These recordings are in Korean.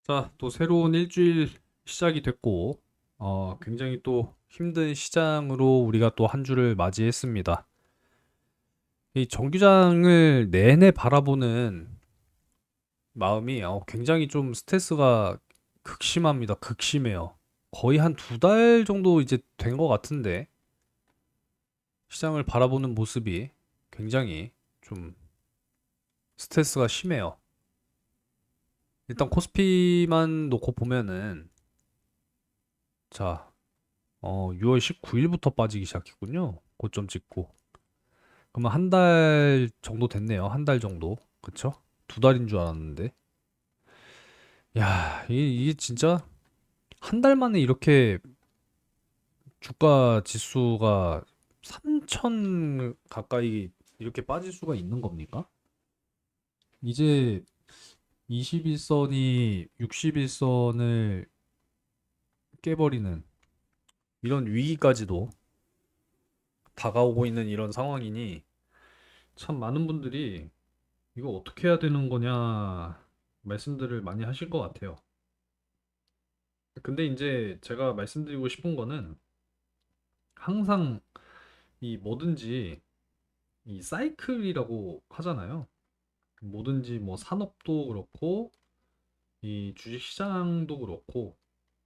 자, 또 새로운 일주일 시작이 됐고, 굉장히 또 힘든 시장으로 우리가 또 한 주를 맞이했습니다. 이 정규장을 내내 바라보는 마음이 굉장히 좀 스트레스가 극심합니다. 극심해요. 거의 한 두 달 정도 이제 된 것 같은데, 시장을 바라보는 모습이 굉장히 좀 스트레스가 심해요. 일단 코스피만 놓고 보면은, 자, 6월 19일부터 빠지기 시작했군요. 고점 찍고. 그러면 한 달 정도 됐네요. 한 달 정도. 그쵸? 두 달인 줄 알았는데. 야, 이게 진짜 한 달 만에 이렇게 주가 지수가 3천 가까이 이렇게 빠질 수가 있는 겁니까? 이제 21선이 61선을 깨버리는 이런 위기까지도 다가오고 있는 이런 상황이니 참 많은 분들이 이거 어떻게 해야 되는 거냐 말씀들을 많이 하실 것 같아요. 근데 이제 제가 말씀드리고 싶은 거는 항상 이 뭐든지 이 사이클이라고 하잖아요. 뭐든지 뭐 산업도 그렇고 이 주식 시장도 그렇고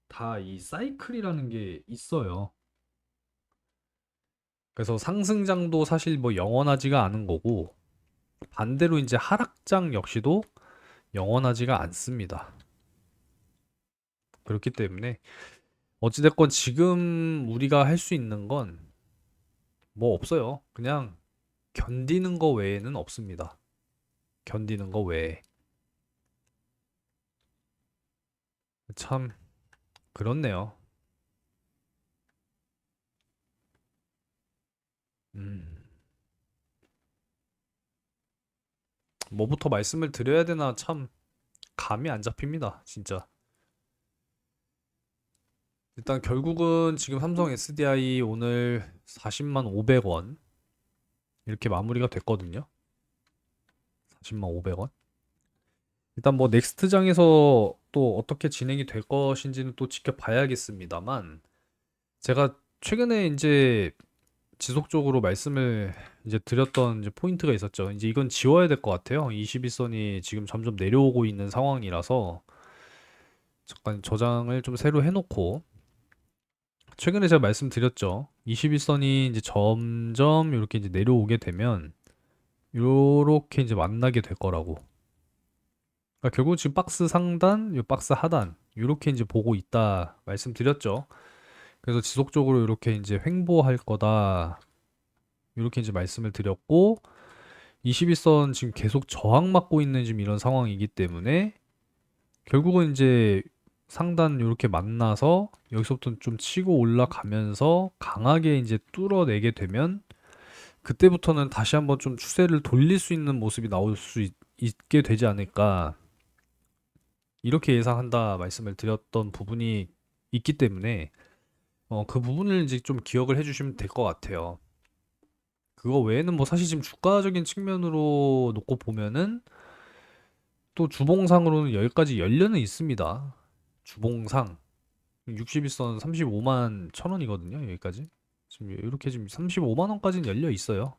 다 이 사이클이라는 게 있어요. 그래서 상승장도 사실 뭐 영원하지가 않은 거고 반대로 이제 하락장 역시도 영원하지가 않습니다. 그렇기 때문에 어찌됐건 지금 우리가 할 수 있는 건 뭐 없어요. 그냥 견디는 거 외에는 없습니다. 견디는 거 외에. 참 그렇네요. 음. 뭐부터 말씀을 드려야 되나 참 감이 안 잡힙니다. 진짜. 일단 결국은 지금 삼성 SDI 오늘 40만 500원 이렇게 마무리가 됐거든요. 40만 500원. 일단 뭐 넥스트장에서 또 어떻게 진행이 될 것인지는 또 지켜봐야겠습니다만 제가 최근에 이제 지속적으로 말씀을 이제 드렸던 이제 포인트가 있었죠. 이제 이건 지워야 될 것 같아요. 21선이 지금 점점 내려오고 있는 상황이라서 잠깐 저장을 좀 새로 해놓고 최근에 제가 말씀드렸죠. 21선이 이제 점점 이렇게 이제 내려오게 되면 요렇게 이제 만나게 될 거라고. 그러니까 결국 지금 박스 상단, 요 박스 하단 요렇게 이제 보고 있다 말씀드렸죠. 그래서 지속적으로 이렇게 이제 횡보할 거다. 이렇게 이제 말씀을 드렸고 21선 지금 계속 저항받고 있는 지금 이런 상황이기 때문에 결국은 이제 상단 이렇게 만나서 여기서부터 좀 치고 올라가면서 강하게 이제 뚫어내게 되면 그때부터는 다시 한번 좀 추세를 돌릴 수 있는 모습이 나올 수 있게 되지 않을까 이렇게 예상한다 말씀을 드렸던 부분이 있기 때문에 그 부분을 이제 좀 기억을 해주시면 될 것 같아요. 그거 외에는 뭐 사실 지금 주가적인 측면으로 놓고 보면은 또 주봉상으로는 여기까지 열려는 있습니다. 주봉상 61선 35만 천 원이거든요. 여기까지 지금 이렇게 지금 35만 원까지는 열려 있어요.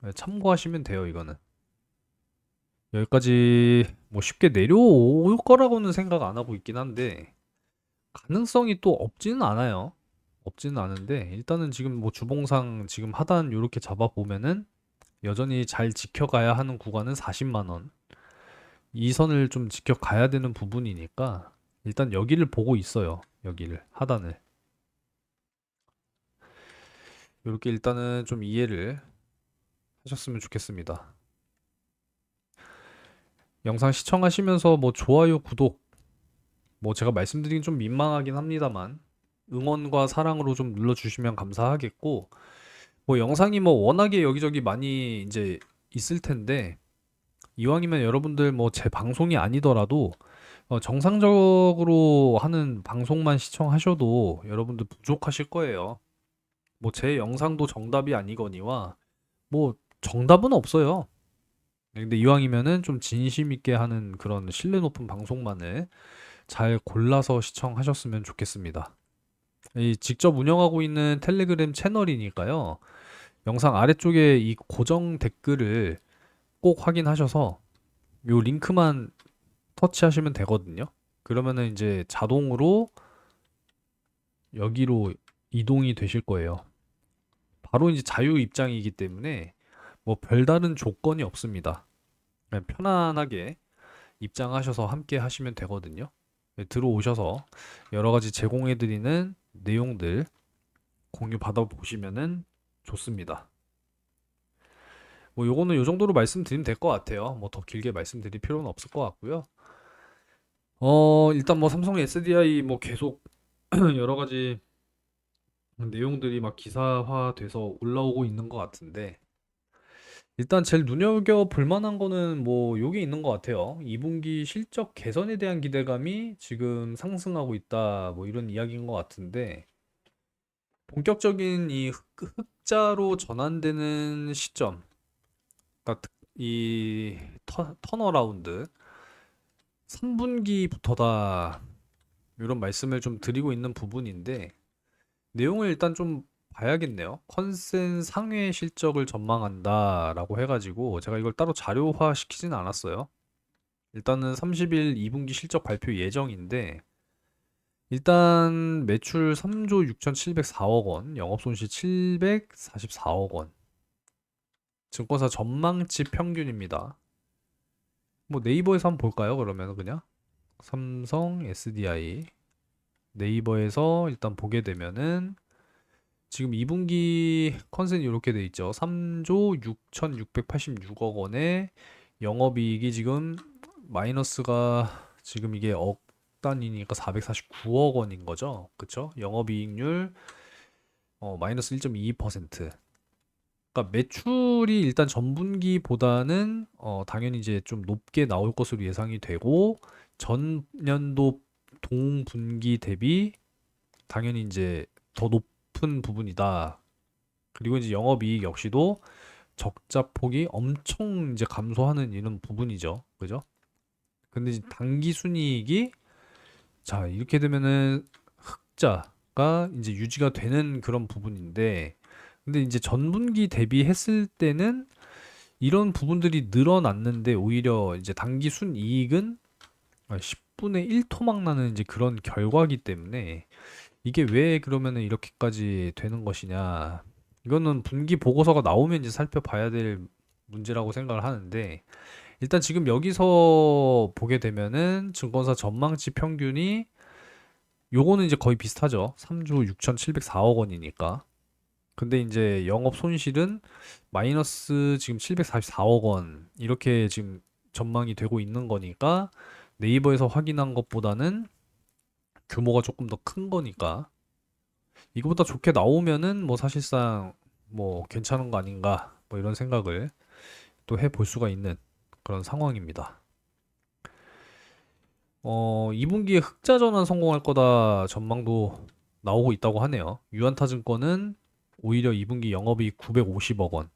네, 참고하시면 돼요. 이거는 여기까지 뭐 쉽게 내려올 거라고는 생각 안 하고 있긴 한데 가능성이 또 없지는 않아요. 없지는 않은데 일단은 지금 뭐 주봉상 지금 하단 요렇게 잡아 보면은 여전히 잘 지켜가야 하는 구간은 40만 원. 이 선을 좀 지켜가야 되는 부분이니까 일단 여기를 보고 있어요. 여기를 하단을 이렇게 일단은 좀 이해를 하셨으면 좋겠습니다. 영상 시청하시면서 뭐 좋아요, 구독 뭐 제가 말씀드리긴 좀 민망하긴 합니다만 응원과 사랑으로 좀 눌러주시면 감사하겠고 뭐 영상이 뭐 워낙에 여기저기 많이 이제 있을 텐데 이왕이면 여러분들 뭐 제 방송이 아니더라도 정상적으로 하는 방송만 시청하셔도 여러분들 부족하실 거예요. 뭐 제 영상도 정답이 아니거니와 뭐 정답은 없어요. 근데 이왕이면은 좀 진심 있게 하는 그런 신뢰 높은 방송만을 잘 골라서 시청하셨으면 좋겠습니다. 이 직접 운영하고 있는 텔레그램 채널이니까요. 영상 아래쪽에 이 고정 댓글을 꼭 확인하셔서 요 링크만 터치하시면 되거든요. 그러면은 이제 자동으로 여기로 이동이 되실 거예요. 바로 이제 자유 입장이기 때문에 뭐 별다른 조건이 없습니다. 그냥 편안하게 입장하셔서 함께 하시면 되거든요. 네, 들어오셔서 여러 가지 제공해드리는 내용들 공유 받아보시면은 좋습니다. 뭐 요거는 요 정도로 말씀드리면 될 것 같아요. 뭐 더 길게 말씀드릴 필요는 없을 것 같고요. 일단 뭐 삼성 SDI 뭐 계속 여러 가지 내용들이 막 기사화돼서 올라오고 있는 것 같은데 일단 제일 눈여겨볼 만한 거는 뭐 요게 있는 것 같아요. 2분기 실적 개선에 대한 기대감이 지금 상승하고 있다 뭐 이런 이야기인 것 같은데 본격적인 이 흑자로 전환되는 시점 그러니까 이 턴어라운드 3분기부터다 이런 말씀을 좀 드리고 있는 부분인데 내용을 일단 좀 봐야겠네요. 컨센 상회 실적을 전망한다라고 해가지고 제가 이걸 따로 자료화 시키진 않았어요. 일단은 30일 2분기 실적 발표 예정인데 일단 매출 3조 6,704억 원, 영업손실 744억 원. 증권사 전망치 평균입니다. 뭐 네이버에서 한번 볼까요? 그러면 그냥 삼성 SDI 네이버에서 일단 보게 되면은 지금 2분기 컨센이 이렇게 돼 있죠. 3조 6,686억 원에 영업이익이 지금 마이너스가 지금 이게 억 단위니까 449억 원인 거죠. 그쵸? 영업이익률 마이너스 1.22%. 그러니까 매출이 일단 전분기보다는 당연히 이제 좀 높게 나올 것으로 예상이 되고 전년도 동분기 대비 당연히 이제 더 높은 부분이다. 그리고 이제 영업이익 역시도 적자 폭이 엄청 이제 감소하는 이런 부분이죠. 그죠? 근데 이제 당기 순이익이 자, 이렇게 되면은 흑자가 이제 유지가 되는 그런 부분인데 근데 이제 전분기 대비했을 때는 이런 부분들이 늘어났는데 오히려 이제 당기 순이익은 10분의 1 토막 나는 이제 그런 결과기 때문에 이게 왜 그러면은 이렇게까지 되는 것이냐. 이거는 분기 보고서가 나오면 이제 살펴봐야 될 문제라고 생각을 하는데 일단 지금 여기서 보게 되면은 증권사 전망치 평균이 요거는 이제 거의 비슷하죠. 3조 6,704억 원이니까. 근데 이제 영업 손실은 마이너스 지금 744억 원 이렇게 지금 전망이 되고 있는 거니까 네이버에서 확인한 것보다는 규모가 조금 더 큰 거니까 이거보다 좋게 나오면은 뭐 사실상 뭐 괜찮은 거 아닌가 뭐 이런 생각을 또 해볼 수가 있는 그런 상황입니다. 2분기에 흑자 전환 성공할 거다 전망도 나오고 있다고 하네요. 유한타증권은 오히려 2분기 영업이익 950억 원,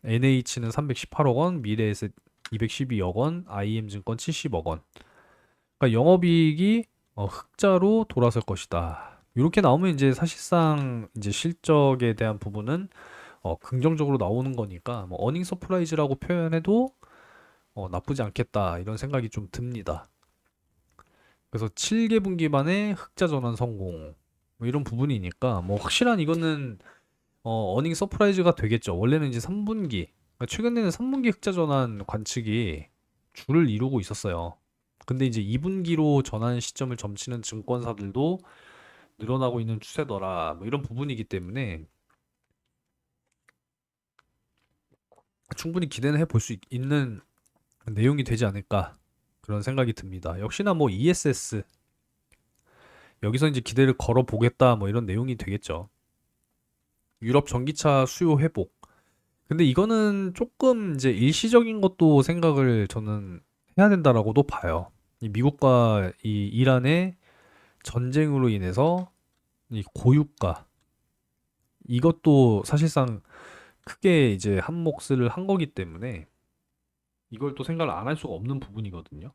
NH는 318억 원, 미래에셋 212억 원, IM증권 70억 원. 그러니까 영업이익이 흑자로 돌아설 것이다. 이렇게 나오면 이제 사실상 이제 실적에 대한 부분은 긍정적으로 나오는 거니까 뭐 어닝 서프라이즈라고 표현해도 나쁘지 않겠다 이런 생각이 좀 듭니다. 그래서 7개 분기 만에 흑자 전환 성공 뭐 이런 부분이니까 뭐 확실한 이거는 어닝 서프라이즈가 되겠죠. 원래는 이제 3분기 최근에는 3분기 흑자 전환 관측이 줄을 이루고 있었어요. 근데 이제 2분기로 전환 시점을 점치는 증권사들도 늘어나고 있는 추세더라. 뭐 이런 부분이기 때문에 충분히 기대는 해볼 수 있는 내용이 되지 않을까 그런 생각이 듭니다. 역시나 뭐 ESS 여기서 이제 기대를 걸어 보겠다 뭐 이런 내용이 되겠죠. 유럽 전기차 수요 회복. 근데 이거는 조금 이제 일시적인 것도 생각을 저는 해야 된다라고도 봐요. 이 미국과 이 이란의 전쟁으로 인해서 이 고유가 이것도 사실상 크게 이제 한 몫을 한 거기 때문에 이걸 또 생각을 안 할 수가 없는 부분이거든요.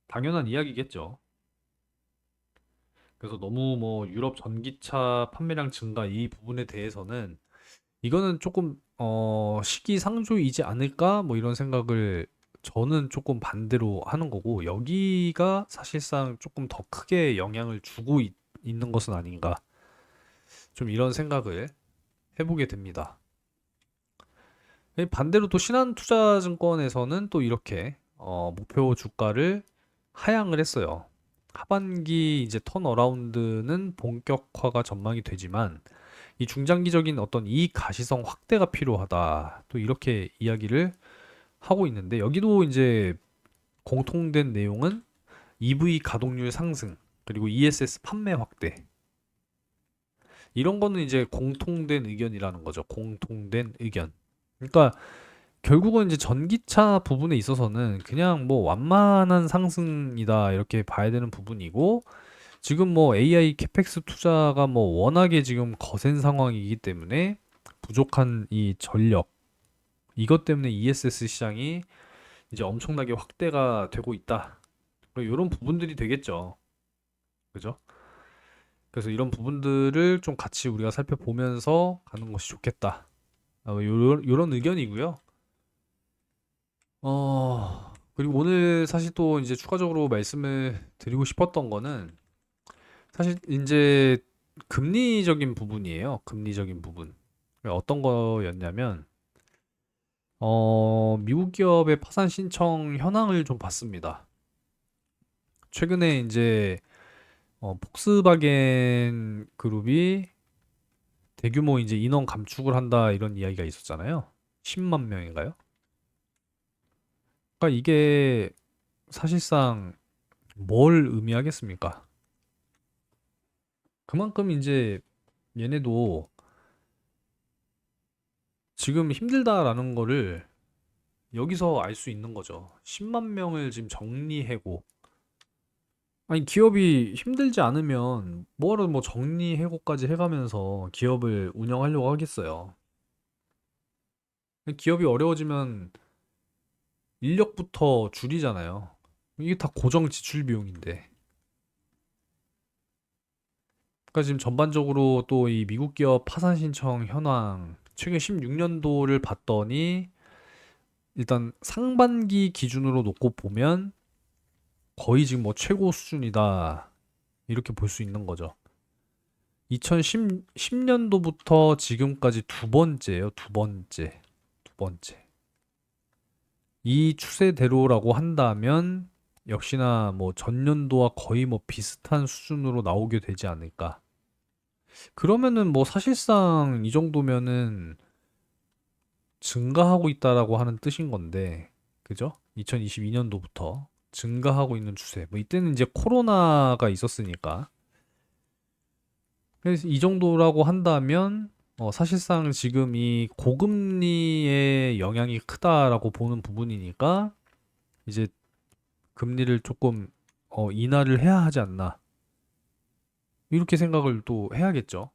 당연한 이야기겠죠. 그래서 너무 뭐 유럽 전기차 판매량 증가 이 부분에 대해서는 이거는 조금 시기상조이지 않을까 뭐 이런 생각을 저는 조금 반대로 하는 거고, 여기가 사실상 조금 더 크게 영향을 주고 있는 것은 아닌가, 좀 이런 생각을 해보게 됩니다. 반대로 또 신한투자증권에서는 또 이렇게 목표 주가를 하향을 했어요. 하반기 이제 턴어라운드는 본격화가 전망이 되지만 이 중장기적인 어떤 이익 가시성 확대가 필요하다, 또 이렇게 이야기를 하고 있는데, 여기도 이제 공통된 내용은 EV 가동률 상승, 그리고 ESS 판매 확대, 이런 거는 이제 공통된 의견이라는 거죠. 공통된 의견. 그러니까 결국은 이제 전기차 부분에 있어서는 그냥 뭐 완만한 상승이다 이렇게 봐야 되는 부분이고, 지금 뭐 AI 캐펙스 투자가 뭐 워낙에 지금 거센 상황이기 때문에 부족한 이 전력, 이것 때문에 ESS 시장이 이제 엄청나게 확대가 되고 있다. 이런 부분들이 되겠죠. 그죠? 그래서 이런 부분들을 좀 같이 우리가 살펴보면서 가는 것이 좋겠다. 요런 의견이고요. 그리고 오늘 사실 또 이제 추가적으로 말씀을 드리고 싶었던 거는 사실 이제 금리적인 부분이에요. 금리적인 부분. 어떤 거였냐면, 미국 기업의 파산 신청 현황을 좀 봤습니다. 최근에 이제 폭스바겐 그룹이 대규모 이제 인원 감축을 한다 이런 이야기가 있었잖아요. 10만 명인가요? 그러니까 이게 사실상 뭘 의미하겠습니까? 그만큼 이제 얘네도 지금 힘들다라는 거를 여기서 알 수 있는 거죠. 10만 명을 지금 정리해고, 아니 기업이 힘들지 않으면 뭐하러 뭐 정리해고까지 해가면서 기업을 운영하려고 하겠어요. 기업이 어려워지면 인력부터 줄이잖아요. 이게 다 고정 지출 비용인데. 그러니까 지금 전반적으로 또 이 미국 기업 파산 신청 현황 최근 16년도를 봤더니 일단 상반기 기준으로 놓고 보면 거의 지금 뭐 최고 수준이다 이렇게 볼 수 있는 거죠. 2010년도부터 지금까지 두 번째예요. 두 번째. 두 번째. 이 추세대로라고 한다면 역시나 뭐 전년도와 거의 뭐 비슷한 수준으로 나오게 되지 않을까. 그러면은 뭐 사실상 이 정도면은 증가하고 있다라고 하는 뜻인 건데, 그죠? 2022년도부터 증가하고 있는 추세. 뭐 이때는 이제 코로나가 있었으니까. 그래서 이 정도라고 한다면 사실상 지금 이 고금리의 영향이 크다라고 보는 부분이니까 이제 금리를 조금 인하를 해야 하지 않나, 이렇게 생각을 또 해야겠죠.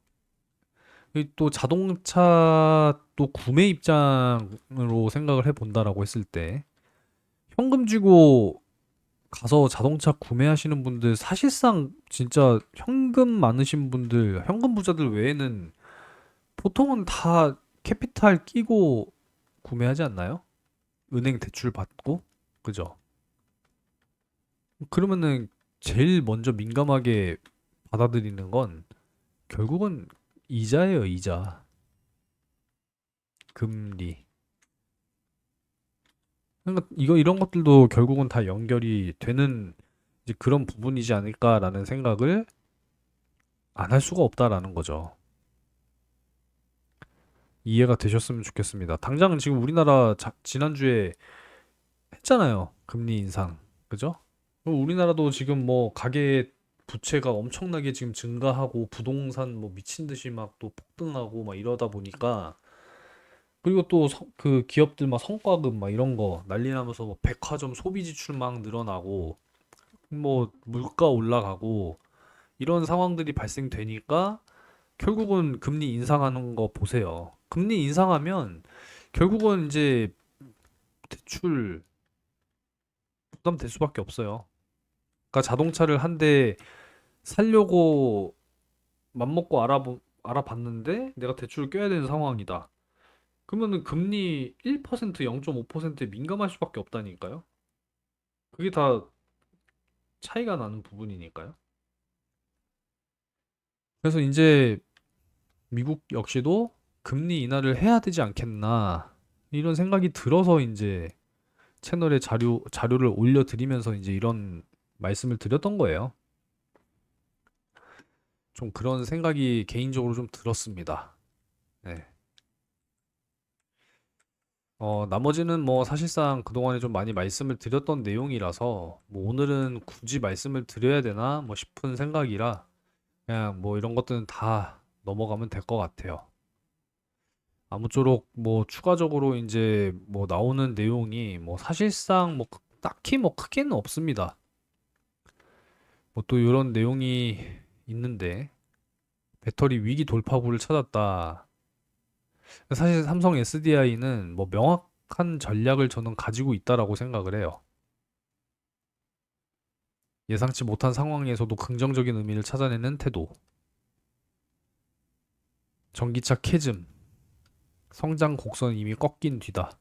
또 자동차 또 구매 입장으로 생각을 해본다라고 했을 때 현금 쥐고 가서 자동차 구매하시는 분들, 사실상 진짜 현금 많으신 분들, 현금 부자들 외에는 보통은 다 캐피탈 끼고 구매하지 않나요? 은행 대출 받고, 그죠? 그러면은 제일 먼저 민감하게 받아들이는 건 결국은 이자예요, 이자. 금리. 그러니까 이런 것들도 결국은 다 연결이 되는 이제 그런 부분이지 않을까라는 생각을 안 할 수가 없다라는 거죠. 이해가 되셨으면 좋겠습니다. 당장 지금 우리나라 지난주에 했잖아요. 금리 인상. 그죠? 그럼 우리나라도 지금 뭐 가계 부채가 엄청나게 지금 증가하고 부동산 뭐 미친 듯이 막 또 폭등하고 막 이러다 보니까, 그리고 또 그 기업들 막 성과급 막 이런 거 난리 나면서 뭐 백화점 소비 지출 막 늘어나고 뭐 물가 올라가고 이런 상황들이 발생되니까 결국은 금리 인상하는 거 보세요. 금리 인상하면 결국은 이제 대출 부담될 수밖에 없어요. 그러니까 자동차를 한 대 살려고 맘먹고 알아봤는데 내가 대출을 껴야 되는 상황이다. 그러면은 금리 1%, 0.5%에 민감할 수밖에 없다니까요. 그게 다 차이가 나는 부분이니까요. 그래서 이제 미국 역시도 금리 인하를 해야 되지 않겠나 이런 생각이 들어서 이제 채널에 자료를 올려드리면서 이제 이런 말씀을 드렸던 거예요. 좀 그런 생각이 개인적으로 좀 들었습니다. 네. 나머지는 뭐 사실상 그동안에 좀 많이 말씀을 드렸던 내용이라서 뭐 오늘은 굳이 말씀을 드려야 되나 뭐 싶은 생각이라 그냥 뭐 이런 것들은 다 넘어가면 될 것 같아요. 아무쪼록 뭐 추가적으로 이제 뭐 나오는 내용이 뭐 사실상 뭐 딱히 뭐 크게는 없습니다. 뭐 또 이런 내용이 있는데 배터리 위기 돌파구를 찾았다. 사실 삼성 SDI는 뭐 명확한 전략을 저는 가지고 있다라고 생각을 해요. 예상치 못한 상황에서도 긍정적인 의미를 찾아내는 태도. 전기차 캐즘. 성장 곡선 이미 꺾인 뒤다.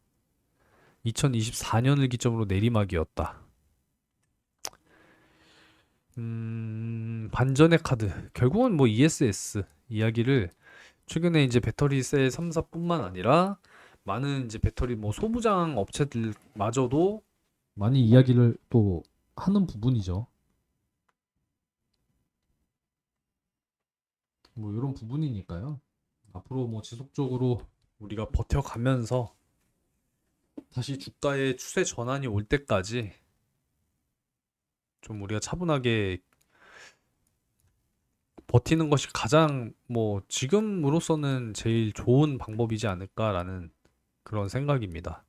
2024년을 기점으로 내리막이었다. 반전의 카드. 결국은 뭐 ESS 이야기를 최근에 이제 배터리 셀 3사뿐만 아니라 많은 이제 배터리 뭐 소부장 업체들마저도 많이 이야기를 또 하는 부분이죠. 뭐 이런 부분이니까요. 앞으로 뭐 지속적으로 우리가 버텨가면서 다시 주가의 추세 전환이 올 때까지 좀 우리가 차분하게 버티는 것이 가장 뭐 지금으로서는 제일 좋은 방법이지 않을까라는 그런 생각입니다.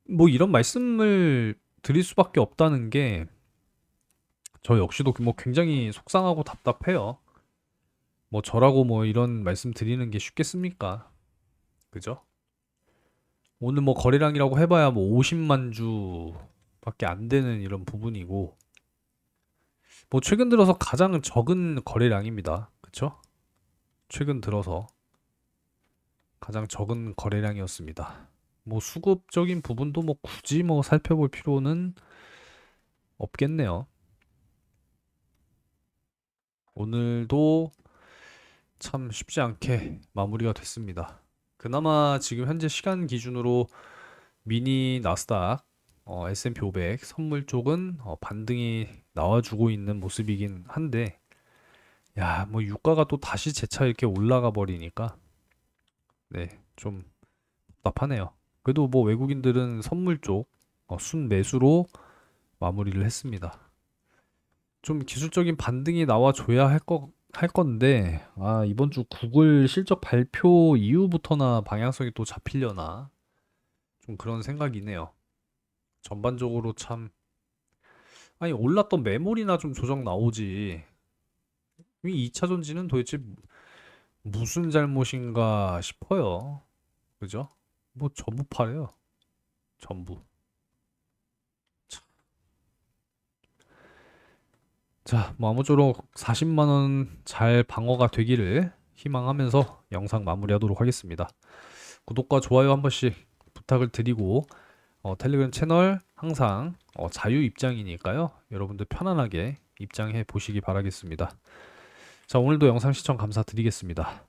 뭐 이런 말씀을 드릴 수밖에 없다는 게 저 역시도 뭐 굉장히 속상하고 답답해요. 뭐 저라고 뭐 이런 말씀 드리는 게 쉽겠습니까? 그죠? 오늘 뭐 거래량이라고 해봐야 뭐 50만 주밖에 안 되는 이런 부분이고 뭐 최근 들어서 가장 적은 거래량입니다. 그쵸? 최근 들어서 가장 적은 거래량이었습니다. 뭐 수급적인 부분도 뭐 굳이 뭐 살펴볼 필요는 없겠네요. 오늘도 참 쉽지 않게 마무리가 됐습니다. 그나마 지금 현재 시간 기준으로 미니 나스닥 S&P 500 선물 쪽은 반등이 나와주고 있는 모습이긴 한데 야, 뭐 유가가 또 다시 재차 이렇게 올라가 버리니까 네, 좀 답답하네요. 그래도 뭐 외국인들은 선물 쪽 순매수로 마무리를 했습니다. 좀 기술적인 반등이 나와줘야 할 건데, 아, 이번 주 구글 실적 발표 이후부터나 방향성이 또 잡히려나? 좀 그런 생각이네요. 전반적으로 참, 아니, 올랐던 매물이나 좀 조정 나오지. 이 2차 전지는 도대체 무슨 잘못인가 싶어요. 그죠? 뭐 전부 팔아요. 전부. 자, 뭐 아무쪼록 40만 원 잘 방어가 되기를 희망하면서 영상 마무리하도록 하겠습니다. 구독과 좋아요 한 번씩 부탁을 드리고 텔레그램 채널 항상 자유 입장이니까요. 여러분들 편안하게 입장해 보시기 바라겠습니다. 자, 오늘도 영상 시청 감사드리겠습니다.